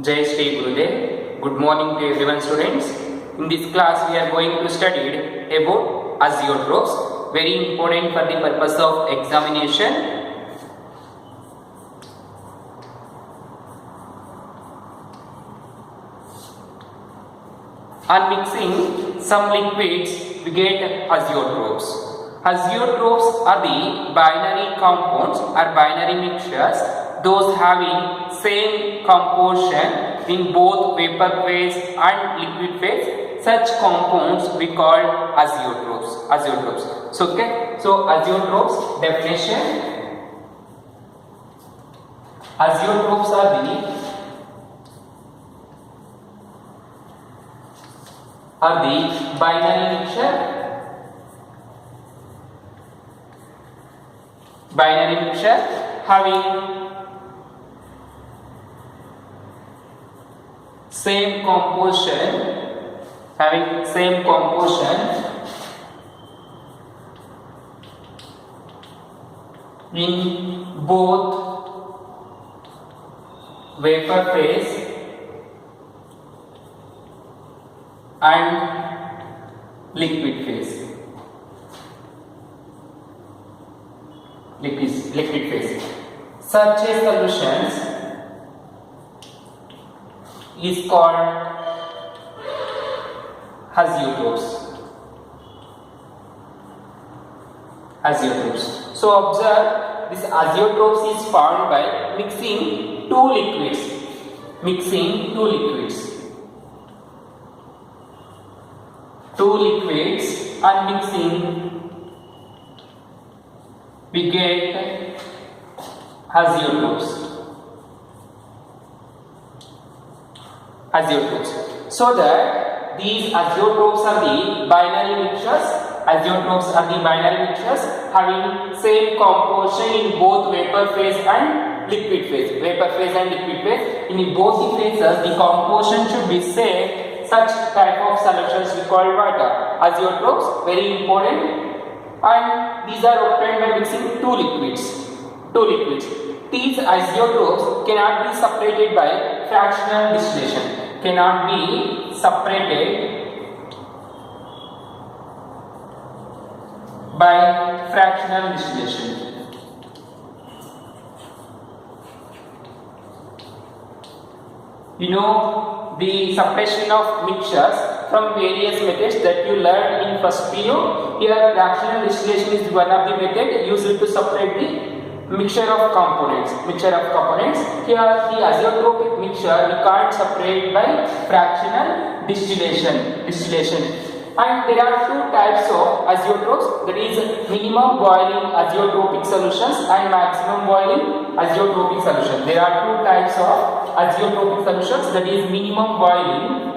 Jai Shri Gurudev. Good morning to everyone, students. In this class, we are going to study about azeotrophs, very important for the purpose of examination. On mixing some liquids, we get azeotrophs. Azeotrophs are the binary compounds or binary mixtures, those having same composition in both vapor phase and liquid phase. Such compounds we call azeotrophs. So azeotrophs definition. Azeotrophs are the binary mixture having same composition in both vapor phase and liquid phase. Such a solutions is called azeotrophs. So observe, this azeotrophs is found by mixing two liquids. And mixing, we get azeotrophs. So that these azeotrophs are the binary mixtures. Having same composition in both vapor phase and liquid phase. In both the phases, the composition should be same. Such type of solutions we call what? Azeotrophs, very important. And these are obtained by mixing two liquids. These azeotrophs cannot be separated by fractional distillation. You know the separation of mixtures from various methods that you learned in first PU. Here, fractional distillation is one of the methods used to separate the mixture of components. Here, the azeotropic mixture we can't separate by fractional distillation. And there are two types of azeotrophs, that is minimum boiling azeotropic solutions and maximum boiling azeotropic solutions. There are two types of azeotropic solutions, that is minimum boiling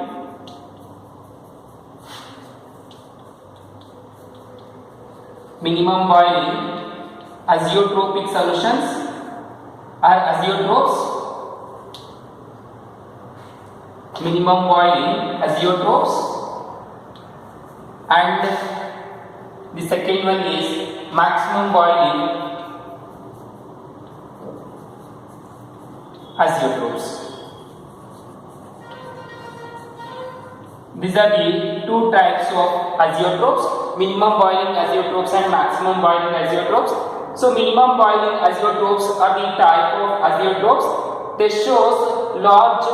azeotropic solutions are azeotrophs. Minimum boiling azeotrophs. And the second one is maximum boiling azeotrophs. These are the two types of azeotrophs, minimum boiling azeotrophs and maximum boiling azeotrophs. So minimum boiling azeotrophs are the type of azeotrophs. They shows large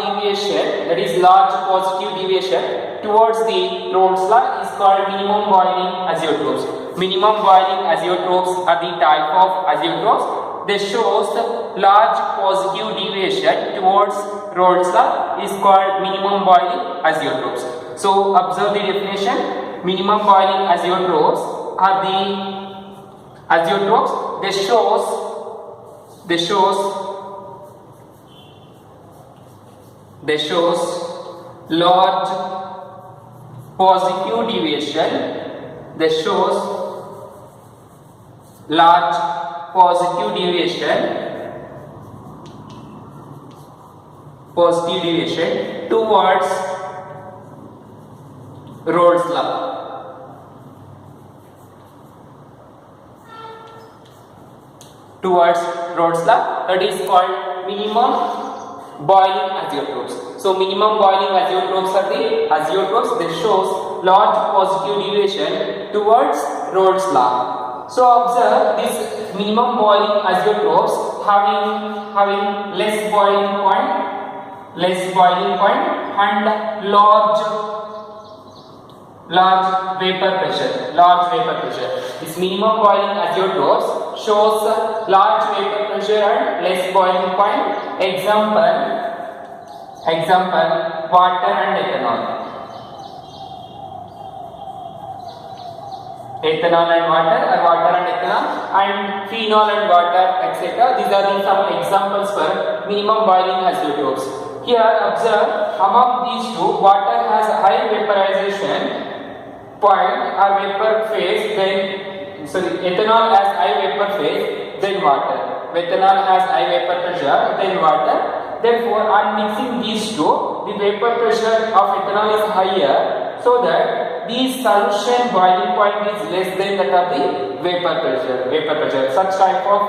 deviation, that is large positive deviation towards the Rolle's law, is called minimum boiling azeotrophs. Minimum boiling azeotrophs are the type of azeotrophs. They shows large positive deviation towards Rolle's law, is called minimum boiling azeotrophs. So observe the definition. Minimum boiling azeotrophs are the azeotrophs. They shows large positive deviation. Towards Rolle's law. towards Rhodes law, that is called minimum boiling azeotrophs. So minimum boiling azeotrophs are the azeotrophs that shows large positive deviation towards Rhodes law. So observe this minimum boiling azeotrophs having less boiling point and large vapor pressure. This minimum boiling azeotrophs shows large vapor pressure and less boiling point. Example, water and ethanol. Ethanol and water, or water and ethanol, and phenol and water, etc. These are some examples for minimum boiling azeotrophs. Here observe, among these two, water has a high vaporization point or vapor phase, ethanol has high vapor phase, then water. Ethanol has high vapor pressure, then water. Therefore, on mixing these two, the vapor pressure of ethanol is higher, so that the solution boiling point is less than that of the vapor pressure. Such type of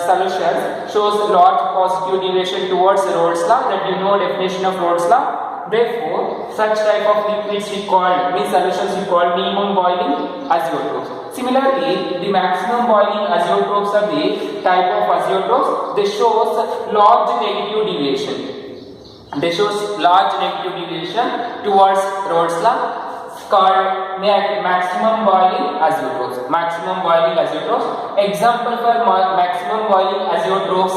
solutions shows large positive deviation towards Rhodes law, that you know definition of Rhodes law. Therefore, such type of liquids we call, these solutions we call minimum boiling azeotrophs. Similarly, the maximum boiling azeotrophs are the type of azeotrophs. They shows large negative deviation towards Rhodes law, called maximum boiling azeotrophs. Example for maximum boiling azeotrophs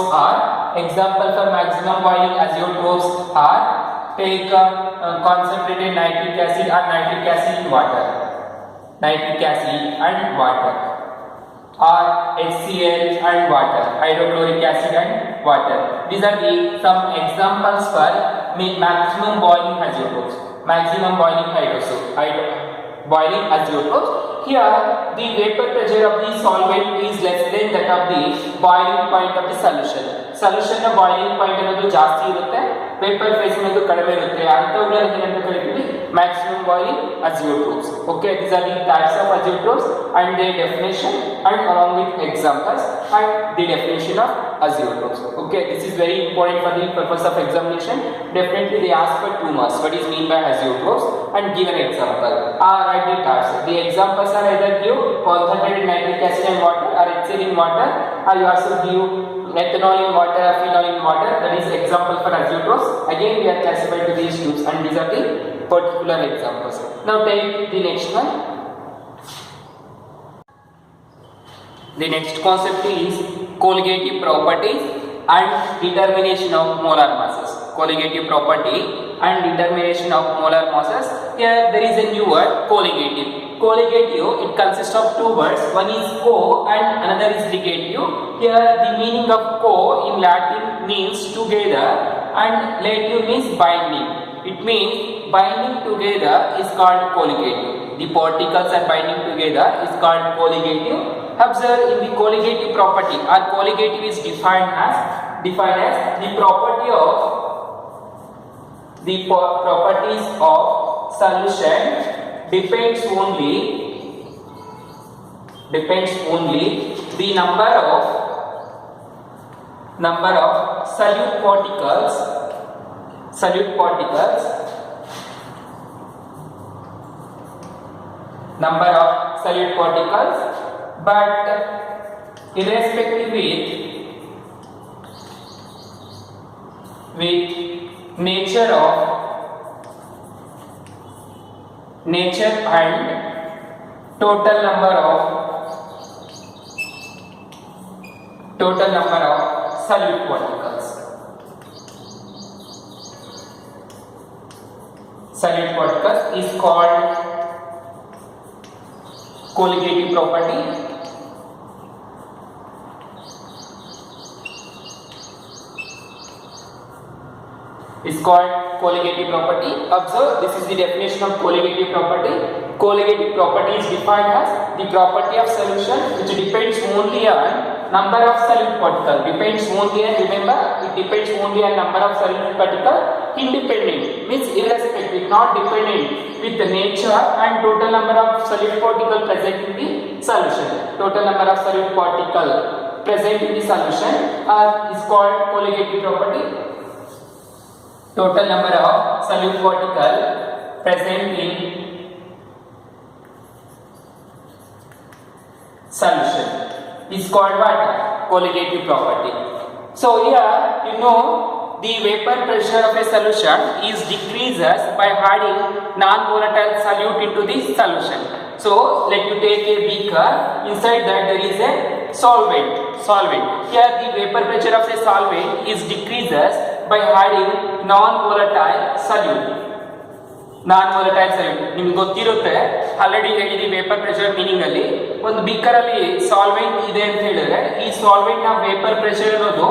are take concentrated nitric acid or nitric acid and water, or HCl and water, hydrochloric acid and water. These are some examples for maximum boiling azeotrophs. Here, the vapor pressure of the solvent is less than that of the boiling point of the solution. Solution na boiling point ಅನ್ನೋದು ಜಾಸ್ತಿ ಇರುತ್ತೆ, vapor phase ಅನ್ನೋದು ಕಡಿಮೆ ಇರುತ್ತೆ. ಅಂತವುಗಳನ್ನು ಏನಂತ ಕರೀತೀವಿ? Maximum boiling azeotrophs. Okay, these are the types of azeotrophs and their definition, and along with examples and the definition of azeotrophs. Okay, this is very important for the purpose of examination. Definitely they ask for 2 marks. What is mean by azeotrophs and give an example. Write the types. The examples are either give concentrated nitric acid and water, or HCl in water, or you also give ethanol in water or phenol in water. That is example for azeotrophs. Again, we are classified to these groups, and these are the particular examples. Now take the next one. The next concept is colligative properties and determination of molar masses. Colligative property and determination of molar masses. Here there is a new word, colligative. Colligative, it consists of 2 words. One is co and another is ligative. Here the meaning of co in Latin means together, and lative means binding. It means binding together is called colligative. The particles are binding together is called colligative. Observe in the colligative property, or colligative is defined as the properties of solution depends only the number of solute particles but irrespective with nature and total number of solute particles. Solute particles is called colligative property. Is called colligative property. Observe, this is the definition of colligative property. Colligative property is defined as the property of solution which depends only on number of solute particles. Depends only on, remember, it depends only on number of solute particles. Independent means irrespective, not dependent with the nature and total number of solute particles present in the solution. Total number of solute particles present in the solution is called colligative property. Total number of solute particle present in solution is called what? Colligative property. So here you know the vapor pressure of a solution is decreases by adding non-volatile solute into the solution. So let you take a beaker, inside that there is a solvent. Here the vapor pressure of a solvent is decreases by adding non-volatile solute. Non-volatile solute ನಿಮಗೆ ಗೊತ್ತಿರುತ್ತೆ, already ಹೇಳಿದ್ವಿ vapour pressure meaning ಅಲ್ಲಿ. ಒಂದು beaker ಅಲ್ಲಿ solvent ಇದೆ ಅಂತ ಹೇಳಿದ್ರೆ ಈ ಸಾಲ್ವೆಂಟ್ ನ ವೇಪರ್ ಪ್ರೆಷರ್ ಅನ್ನೋದು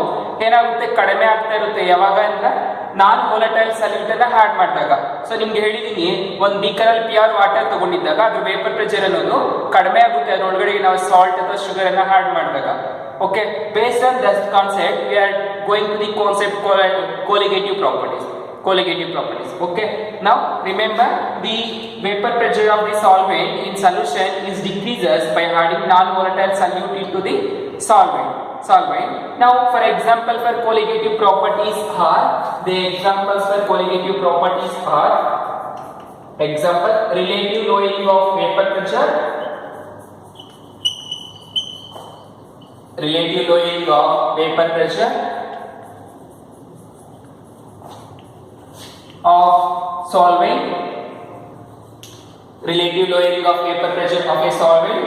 ಏನಾಗುತ್ತೆ, ಕಡಿಮೆ ಆಗ್ತಾ ಇರುತ್ತೆ. ಯಾವಾಗ ಅಂದ್ರೆ ನಾನ್ ವೋಲಟೈಲ್ ಸಲ್ಯೂಟ್ ಅನ್ನ ಆಡ್ ಮಾಡಿದಾಗ. ಸೊ ನಿಮ್ಗೆ ಹೇಳಿದೀನಿ, ಒಂದು ಬೀಕರ್ ಅಲ್ಲಿ ಪ್ಯೂರ್ ವಾಟರ್ ತಗೊಂಡಿದ್ದಾಗ ಅದ್ರ ವೇಪರ್ ಪ್ರೆಷರ್ ಅನ್ನೋದು ಕಡಿಮೆ ಆಗುತ್ತೆ ಅದರೊಳಗಡೆ ನಾವು ಸಾಲ್ಟ್ ಅಥವಾ ಶುಗರ್ ಅನ್ನ ಆಡ್ ಮಾಡಿದಾಗ. Okay, based on that concept we are going to the concept called colligative properties. Okay, now remember the vapor pressure of the solvent in solution is decreases by adding non-volatile solute into the solvent. Now for example for colligative properties are, the examples for colligative properties are, example, relative lowering of vapor pressure, relative lowering of vapor pressure of solvent, relative lowering of vapor pressure of a solvent,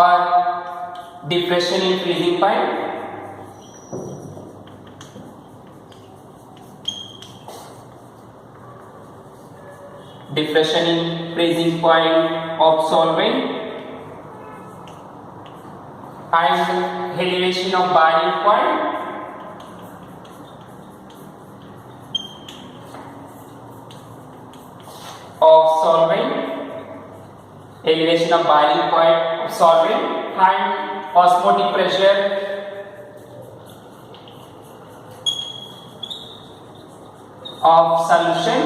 or depression in freezing point, depression in freezing point of solvent, and elevation of boiling point of solvent, elevation of boiling point of solvent, and osmotic pressure of solution.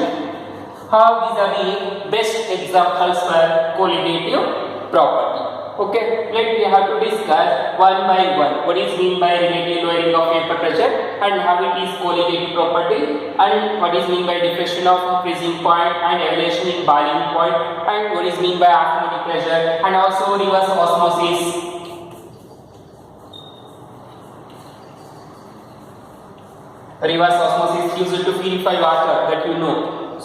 How these are the best examples for colligative property. Okay, let me have to discuss one by one what is mean by relative lowering of vapor pressure and how it is colligative property, and what is mean by depression of freezing point and elevation in boiling point, and what is mean by osmotic pressure, and also reverse osmosis. Reverse osmosis used to purify water, that you know.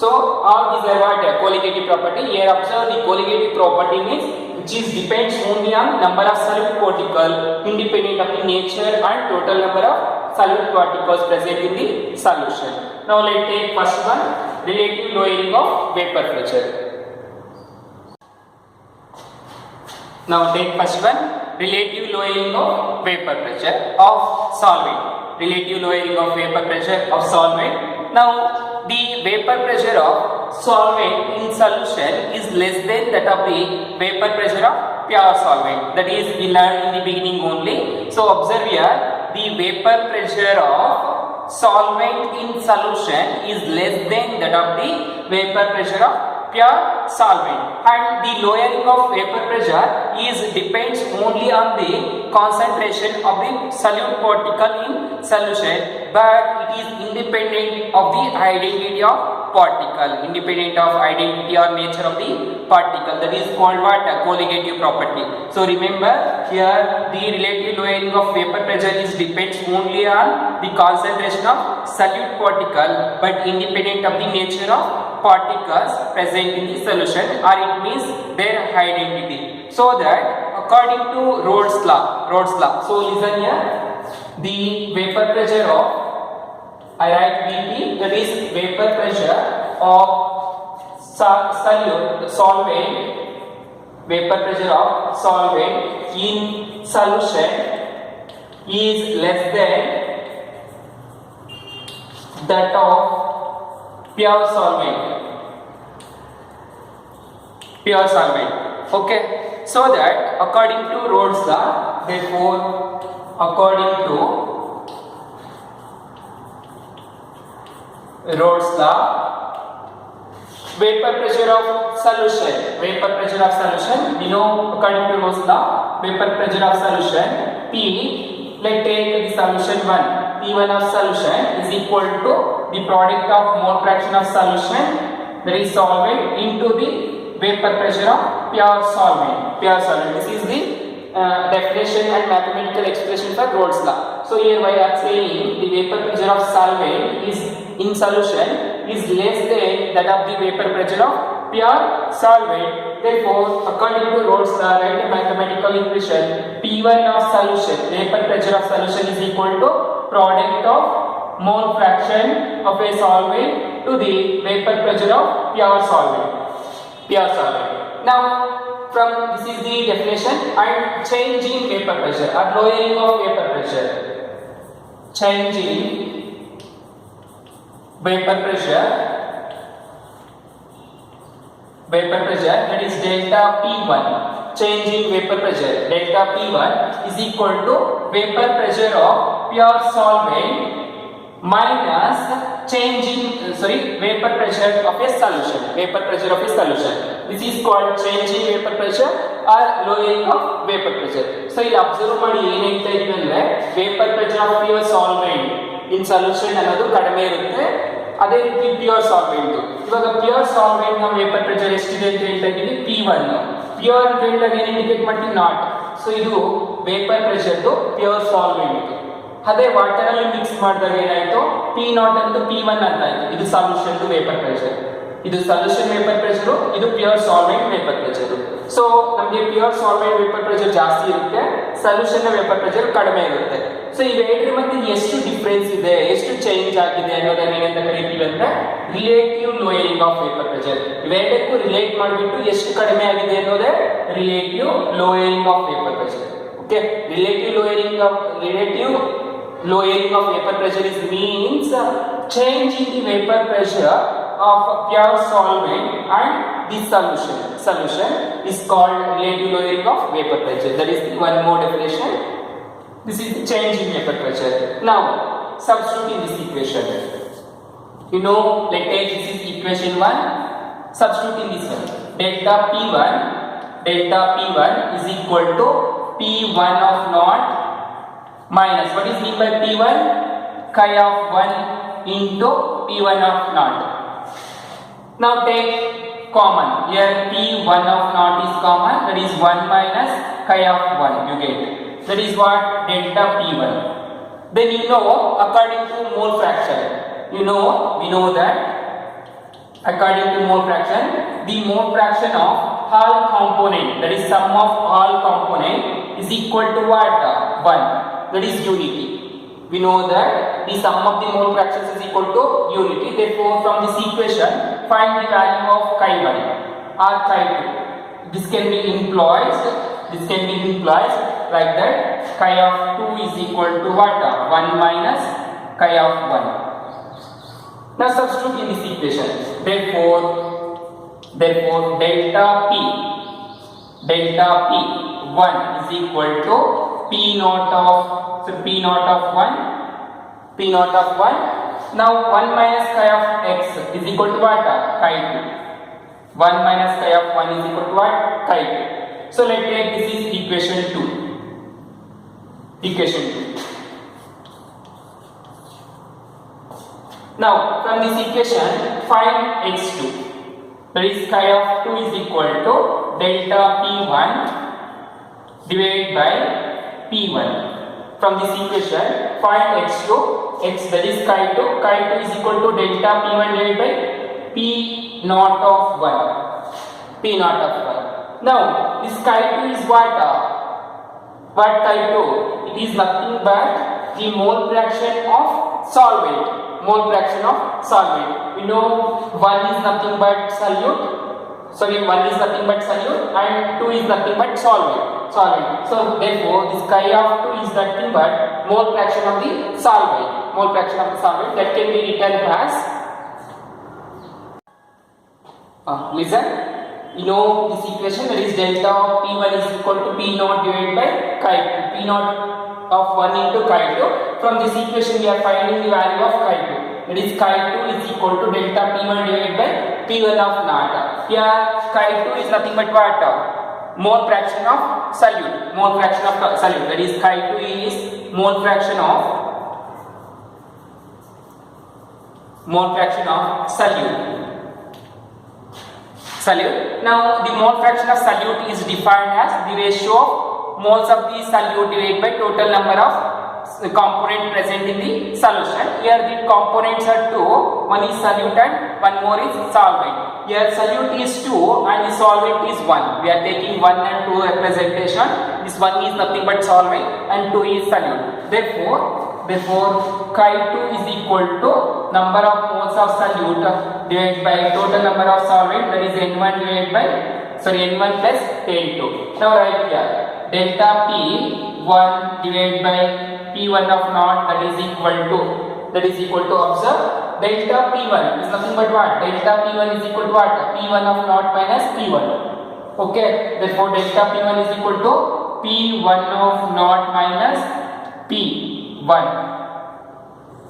So all these are what colligative property. Here observe the colligative property means which is depends only on number of solute particle independent of the nature and total number of solute particles present in the solution. Now let's take first one, relative lowering of vapor pressure. Now take first one, relative lowering of vapor pressure of solvent. Relative lowering of vapor pressure of solvent. Now the vapor pressure of solvent in solution is less than that of the vapor pressure of pure solvent. That is we learned in the beginning only. So observe here, the vapor pressure of solvent in solution is less than that of the vapor pressure of pure solvent, and the lowering of vapor pressure is depends only on the concentration of the solute particle in solution, but it is independent of the identity of particle, independent of identity or nature of the particle. That is called what? Colligative property. So remember here, the relative lowering of vapor pressure is depends only on the concentration of solute particle, but independent of the nature of particles present in the solution, or it means their identity. So that according to Rolle's law, so listen here, the vapor pressure of, I write Vp, that is vapor pressure of solvent, vapor pressure of solvent in solution is less than that of pure solvent. Okay, so that according to Rolle's law, therefore according to Rolle's law, vapor pressure of solution, you know, according to Rolle's law, vapor pressure of solution P, let's take the solution 1. P1 of solution is equal to the product of mole fraction of solution, that is solvent, into the vapor pressure of pure solvent. Pure solvent. This is the definition and mathematical expression for Rolle's law. So here we are saying the vapor pressure of solvent is in solution is less than that of the vapor pressure of pure solvent. Therefore, according to Rolle's law, write a mathematical equation. P1 of solution, vapor pressure of solution, is equal to product of mole fraction of a solvent to the vapor pressure of pure solvent. Pure solvent. Now, from this is the definition, and change in vapor pressure or lowering of vapor pressure. Change in vapor pressure. Vapor pressure, that is delta P1. Change in vapor pressure, delta P1 is equal to vapor pressure of pure solvent minus change in vapor pressure of a solution. Vapor pressure of a solution. This is called change in vapor pressure or lowering of vapor pressure. So, ಇಲ್ಲಿ observe ಮಾಡಿ ಏನಾಗ್ತಾ ಇದೆ ಅಂದ್ರೆ vapor pressure of pure solvent in solution ಅನ್ನೋದು ಕಡಿಮೆ ಇರುತ್ತೆ. ಅದೇ ರೀತಿ ಪ್ಯೂರ್ ಸಾಲ್ವೆಂಟ್, ಇವಾಗ ಪ್ಯೂರ್ ಸಾಲ್ವೆಂಟ್ ನ ವೇಪರ್ ಪ್ರೆಷರ್ ಎಷ್ಟಿದೆ ಅಂತ ಹೇಳ್ತಾ ಇದ್ದೀವಿ P1. ಪ್ಯೂರ್ ಅಂತ ಹೇಳಿದಾಗ ಏನು ಇಂಡಿಕೇಟ್ ಮಾಡ್ತೀವಿ? ನಾಟ್. ಸೊ ಇದು ವೇಪರ್ ಪ್ರೆಷರ್ ಪ್ಯೂರ್ ಸಾಲ್ವೆಂಟ್. ಅದೇ ವಾಟರ್ ಅಲ್ಲಿ ಮಿಕ್ಸ್ ಮಾಡಿದಾಗ ಏನಾಯ್ತು? P0 ಅಂತ P1 ಅಂತ ಆಯ್ತು. ಇದು ಸೊಲ್ಯೂಷನ್ ವೇಪರ್ ಪ್ರೆಷರ್. ಇದು ಸೊಲ್ಯೂಷನ್ ವೇಪರ್ ಪ್ರೆಷರ್, ಇದು pure solvent vapour pressure. So ನಮಗೆ ಪ್ಯೂರ್ ಸಾಲ್ವೆಂಟ್ ವೇಪರ್ ಪ್ರೆಷರ್ ಜಾಸ್ತಿ ಇರುತ್ತೆ, ಸೊಲ್ಯೂಷನ್ ವೇಪರ್ ಪ್ರೆಷರ್ ಕಡಿಮೆ ಇರುತ್ತೆ. ಸೊ ಇವೆರಡರ ಮಧ್ಯೆ ಎಷ್ಟು ಡಿಫರೆನ್ಸ್ ಇದೆ, ಎಷ್ಟು ಚೇಂಜ್ ಆಗಿದೆ ಅನ್ನೋದನ್ನ ಏನಂತ ಕರಿತೀವಿ ಅಂದ್ರೆ relative lowering of vapour pressure. ಇವೆರಡಕ್ಕೂ ರಿಲೇಟ್ ಮಾಡಿಬಿಟ್ಟು ಎಷ್ಟು ಕಡಿಮೆ ಆಗಿದೆ ಅನ್ನೋದೇ relative lowering of vapour pressure. Okay, relative lowering of vapor pressure is means change in the vapor pressure of pure solvent and the solution is called relative lowering of vapor pressure. That is one more definition. This is the change in vapor pressure. Now substitute in this equation. You know, let's take this is equation 1. Substitute in this one. Delta P1 is equal to P1 of naught minus, what is mean by P1? Chi of 1 into P1 of naught. Now take common. Here P1 of naught is common, that is 1 minus chi of 1 you get. That is what? Delta P1. Then you know, according to mole fraction, we know that according to mole fraction, the mole fraction of all component, that is sum of all component, is equal to what? 1. That is unity. We know that the sum of the mole fractions is equal to unity. Therefore, from this equation, find the value of chi 1 or chi 2. This can be implied like that. Chi of 2 is equal to what? 1 minus chi of 1. Now substitute in this equation. Therefore delta P1 is equal to P0 of 1. Now 1 minus chi of x is equal to what? Chi 2. 1 minus chi of 1 is equal to what? Chi 2. So let's take this is equation 2. Now from this equation find x2. That is chi of 2 is equal to delta P1 divided by P1. From this equation find x2, x that is chi 2 is equal to delta P1 divided by P0 of 1. Now this chi 2 is what chi 2? It is nothing but the mole fraction of solvent. We know 1 is nothing but solute and 2 is nothing but solvent. So therefore this chi of 2 is nothing but mole fraction of the solvent. That can be written as listen, you know this equation, that is delta of P1 is equal to P0 divided by chi 2. P0 of 1 into chi 2. From this equation we are finding the value of chi 2. That is chi 2 is equal to delta P1 divided by P1 of naught. Here chi 2 is nothing but what? mole fraction of solute. Mole fraction of solute, that is chi2 is mole fraction of solute. Now the mole fraction of solute is defined as the ratio of moles of the solute divided by total number of component present in the solution. Here the components are two, one is solute and one more is solvent. Here solute is 2 and the solvent is 1. We are taking 1 and 2 representation. This 1 is nothing but solvent and 2 is solute. Therefore chi2 is equal to number of moles of solute divided by total number of solvent, that is n1 divided by n1 plus n2. Now write here delta P1 divided by P1 of naught, that is equal to observe delta P1 is nothing but what? Delta P1 is equal to what? P1 of naught minus P1. Okay, therefore delta P1 is equal to P1 of naught minus P1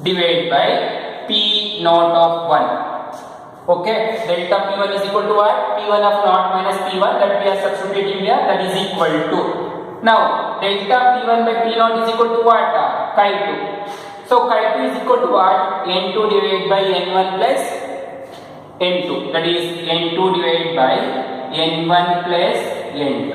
divided by P naught of 1. Okay, delta P1 is equal to what? P1 of naught minus P1, that we are substituting here, that is equal to. Now delta P1 by P naught is equal to what? Chi2. So chi2 is equal to what? N2 divided by N1 plus N2, that is N2 divided by N1 plus N2.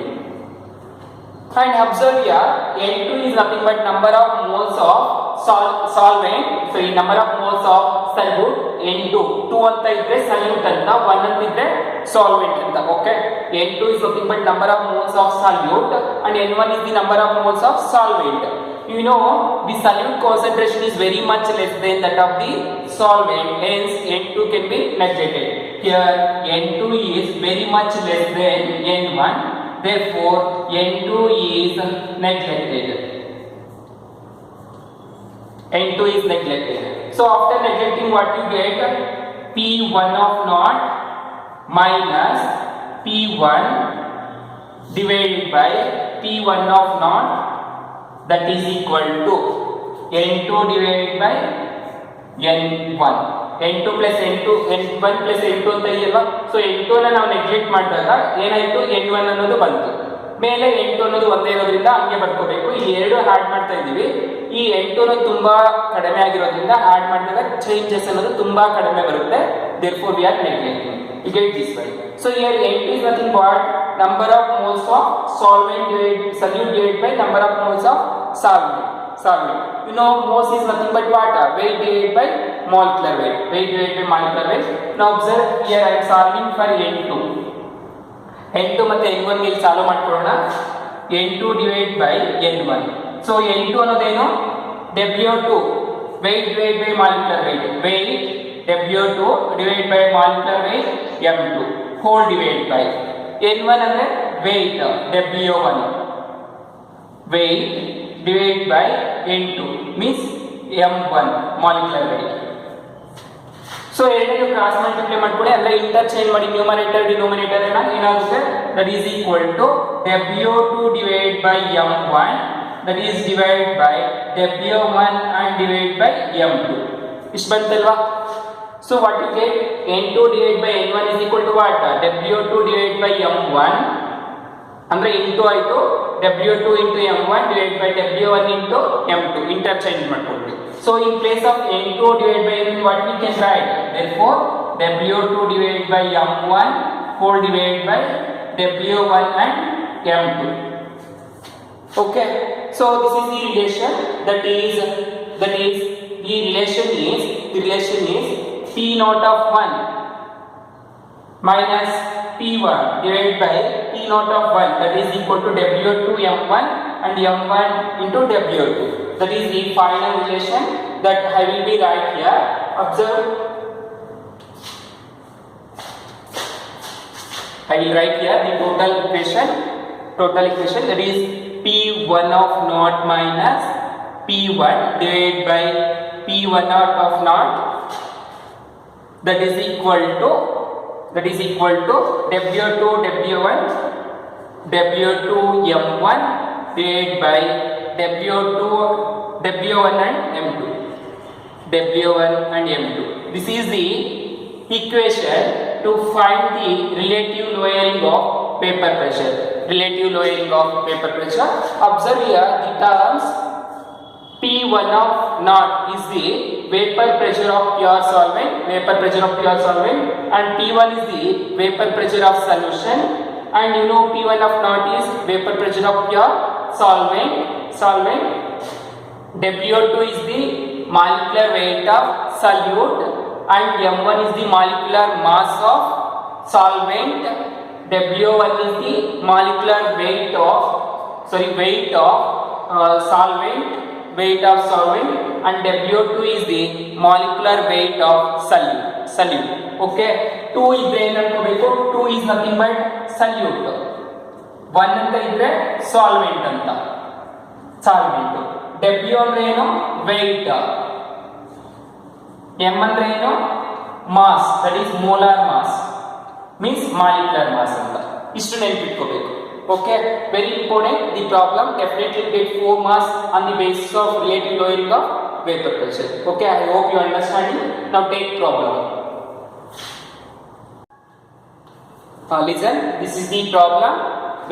And observe here, N2 is nothing but number of moles of solvent, number of moles of solute. N2 2 ಅಂತ ಇದ್ರೆ solute ಅಂತ, 1 ಅಂತ ಇದ್ರೆ solvent ಅಂತ. Okay, N2 is nothing but number of moles of solute and N1 is the number of moles of solvent. You know the solute concentration is very much less than that of the solvent, hence N2 can be neglected. Here N2 is very much less than N1, therefore N2 is neglected. N2 is neglected. So after neglecting, what you get? P1 of naught minus P1 divided by P1 of naught, that is equal to N2 divided by N1. N2 plus N2, N1 plus N2 ಅಂತ ಇದೆಯಲ್ವಾ, so N2 ನ ನಾವು neglect ಮಾಡಿದಾಗ ಏನಾಯ್ತು, N1 ಅನ್ನೋದು ಬಂತು. ಮೇಲೆ N2 ಅನ್ನೋದು ಒಂದೇ ಇರೋದ್ರಿಂದ ಹಂಗೆ ಬರ್ಕೋಬೇಕು. ಈ ಎರಡು ಆಡ್ ಮಾಡ್ತಾ ಇದೀವಿ. ಈ N2 ಅನ್ನೋದು ತುಂಬಾ ಕಡಿಮೆ ಆಗಿರೋದ್ರಿಂದ ಆಡ್ ಮಾಡಿದಾಗ ಚೇಂಜಸ್ ಅನ್ನೋದು ತುಂಬಾ ಕಡಿಮೆ ಬರುತ್ತೆ. Therefore we are neglecting. You get this one. So here N2 is nothing but number of moles of solute divided by number of moles of solvent. You know moles is nothing but water. Weight divided by molecular weight. Weight divided by molecular weight. Now observe here I am solving for N2. N2 ಮತ್ತೆ N1 ಗೆ solve ಮಾಡ್ಕೊಳ್ಳೋಣ. N2 divided by N1. So N2 ಅನ್ನೋದೇನು? W2 weight divided by molecular weight. Weight W2 divided by molecular weight M2 whole divided by N1 ಅಂದ್ರೆ weight W1 weight divided by N2 means M1 molecular weight. So ಎರಡನ್ನೂ cross multiply ಮಾಡ್ಕೊಳ್ಳಿ, ಅಲ್ಲ interchange ಮಾಡಿ numerator denominator ಏನಾಗುತ್ತೆ, that is equal to W2 divided by M1, that is divided by W1 and divided by M2. ಇಷ್ಟು ಬಂತಲ್ವಾ? So what you get, N2 divided by N1 is equal to what? W2 divided by M1 ಅಂದ್ರೆ into ಆಯ್ತು, W2 into M1 divided by W1 into M2 interchange ಮಾಡ್ಕೊಳ್ತೀವಿ. So in place of N2 divided by M1, what we can write? Therefore W2 divided by M1 whole divided by W1 and M2. Okay, so this is the relation, that is the relation is P naught of 1 minus P1 divided by P naught of 1, that is equal to W2 M1 and M1 into W2. That is the final relation that I will be write here. Observe, I will write here the total equation, that is P1 of naught minus P1 divided by P1 naught of naught, that is equal to W2 W1 M1 divided by W1 and M2. This is the equation to find the relative lowering of paper pressure. relative lowering of vapor pressure. Observe here the terms P1 of naught is the vapor pressure of pure solvent, and P1 is the vapor pressure of solution, and you know P1 of naught is vapor pressure of pure solvent. WO2 is the molecular weight of solute, and M1 is the molecular mass of solvent. WO1 is the molecular weight of solvent, and WO2 is the molecular weight of solute. Okay, 2 is ಏನಂತಬೇಕು, 2 is nothing but solute, 1 ಅಂತ ಇದ್ರೆ solvent ಅಂತ. W ಅಂದ್ರೆ ಏನು, weight. M ಅಂದ್ರೆ ಏನು, mass, that is molar mass, means molecular mass ಅಂತ. ಇಷ್ಟು ನೆನಪಿಟ್ಕೋಬೇಕು. Okay, very important. The problem definitely get 4 marks on the basis of relative lowering of vapor pressure. Okay, I hope you understand it. Now take problem. Listen, this is the problem.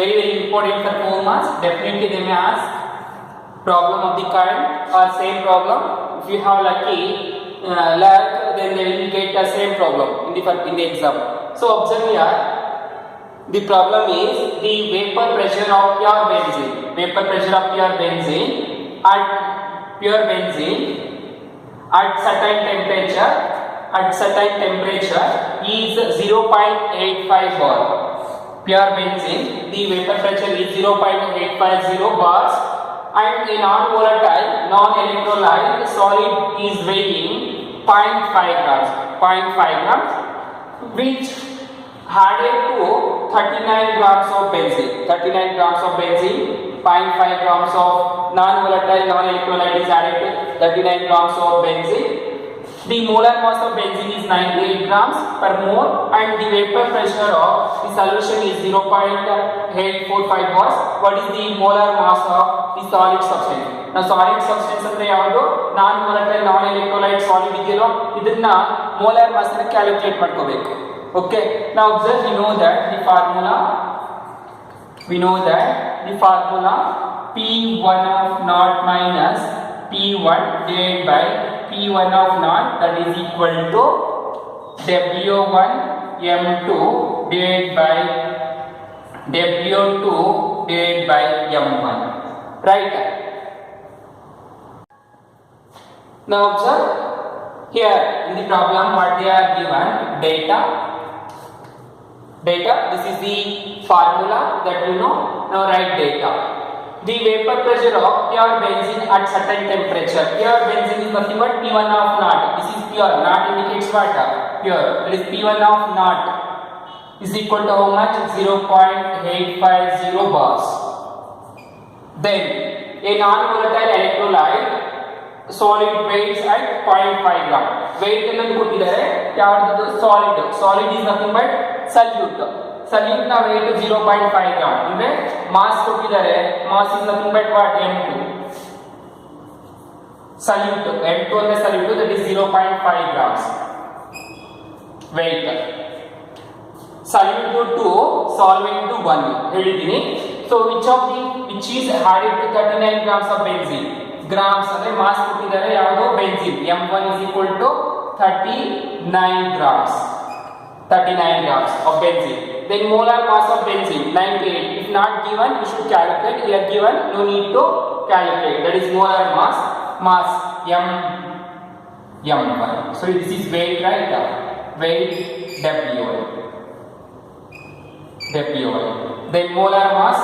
Very important for 4 marks. Definitely they may ask problem of the current or same problem. If you have luck, then they will get the same problem in the exam. So observe here. The problem is the vapor pressure of pure benzene. At certain temperature is 0.85 bar. Pure benzene, the vapor pressure is 0.850 bars, and a non-volatile, non-electrolyte solid is weighing 0.5 grams, which added to 39 grams of benzene, 0.5 grams of non-volatile, non-electrolyte is added to 39 grams of benzene. The molar mass of benzene is 98 grams per mole, and the vapor pressure of the solution is 0.845 bars. What is the molar mass of the solid substance? Now solid substance ಅಂದ್ರೆ ಯಾವುದು, non-volatile, non-electrolyte solid ಇದೆಯಲ್ಲ, ಇದನ್ನ molar mass ಅನ್ನು calculate ಮಾಡ್ಕೋಬೇಕು. Okay, now observe, we know that the formula P1 of naught minus P1 divided by P1 of naught, that is equal to W1 M2 divided by W2 divided by M1, right? Now observe here in the problem what they are given, data, this is the formula that you know. Now write data. The vapor pressure of pure benzene at certain temperature. Pure benzene is nothing but P1 of naught. This is pure. Naught indicates what? Pure. That is P1 of naught is equal to how much? 0.850 bars. Then a non-volatile electrolyte solid weighs at 0.5 gram. Weight ಅನ್ನೋದು ಕೊಟ್ಟಿದ್ದಾರೆ, ಯಾವುದು? solid is nothing but solute ನ weight 0.5 gram. ಅಂದ್ರೆ mass ಕೊಟ್ಟಿದ್ದಾರೆ, mass is nothing but what? M2 ಅಂದ್ರೆ solute, that is 0.5 grams weight. solute to solvent to 1 ಹೇಳಿದ್ದೀನಿ. So which is added to 39 grams of benzene. Grams ಅಂದ್ರೆ mass ಕೊಟ್ಟಿದ್ದಾರೆ, ಯಾವುದು? Benzene. M1 is equal to 39 grams of benzene. Then molar mass of benzene 98. If not given, you should calculate. Here given, no need to calculate. That is molar mass M1. So this is weight, right? Weight W1. Then molar mass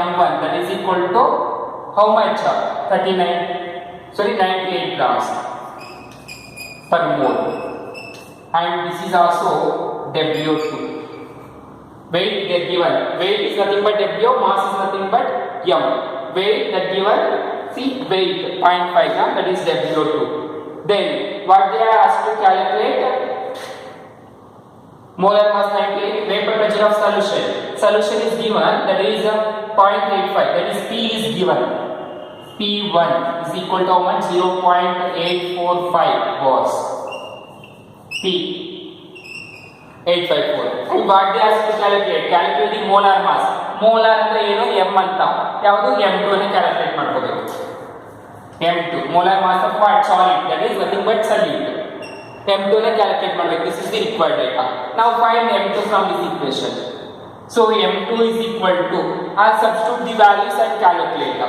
M1, that is equal to how much? 98 grams per mole, and this is also WO2. Weight they given. Weight is nothing but W, mass is nothing but M. Weight that given, see, weight 0.5 gram, that is WO2. Then what they are asked to calculate? Molar mass 98, vapor pressure of solution. Solution is given, that is 0.85, that is P is given. P1 is equal to how much? 0.845 bars. P 854. And what they ask to calculate? Calculate the molar mass. Molar ಅಂದ್ರೆ ಏನು m ಅಂತ ಯಾವುದು m2 ಅನ್ನು calculate ಮಾಡ್ಕೋಬೇಕು m2 molar mass of what solid that is nothing but solid m2 ಅನ್ನು calculate ಮಾಡಬೇಕು this is the required data now find m2 from this equation so m2 is equal to substitute the values and calculate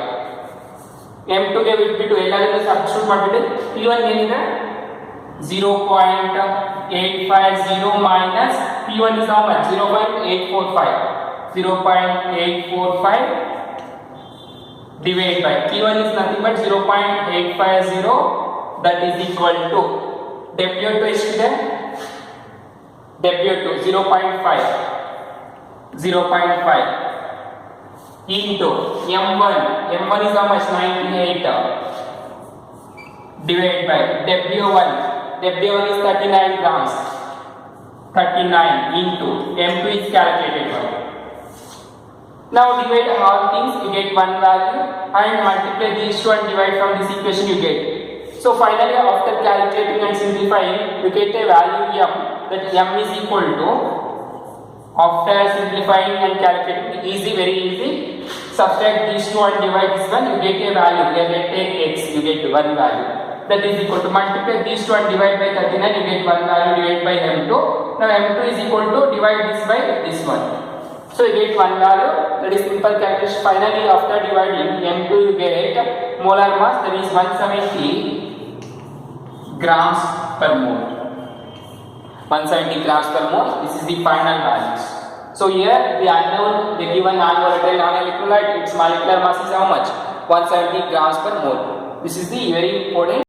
m2 ಗೆ ಬಿಟ್ಬಿಟ್ಟು ಎಲ್ಲಾದರೂ substitute ಮಾಡಿಬಿಟ್ಟು p1 ಏನಿದೆ 0.850 minus p1 is how much 0.845 divided by p1 is nothing but 0.850 that is equal to w2 ಎಷ್ಟಿದೆ w2 0.5 into m1 is how much 98 divided by w1 is 39 grams 39 into m2 is calculated now divide all things you get one value and multiply these two and divide from this equation you get so finally after calculating and simplifying you get a value m that m is equal to after simplifying and calculating easy very easy subtract these two and divide this one you get a value here let take x you get one value that is equal to multiply these two and divide by 39 you get one value divided by m2 now m2 is equal to divide this by this one so you get one value that is simple calculation finally after dividing m2 you get molar mass that is 170 grams per mole 170 grams per mole this is the final values so here the unknown the given non-volatile non-electrolyte its molecular mass is how much 170 grams per mole this is the very important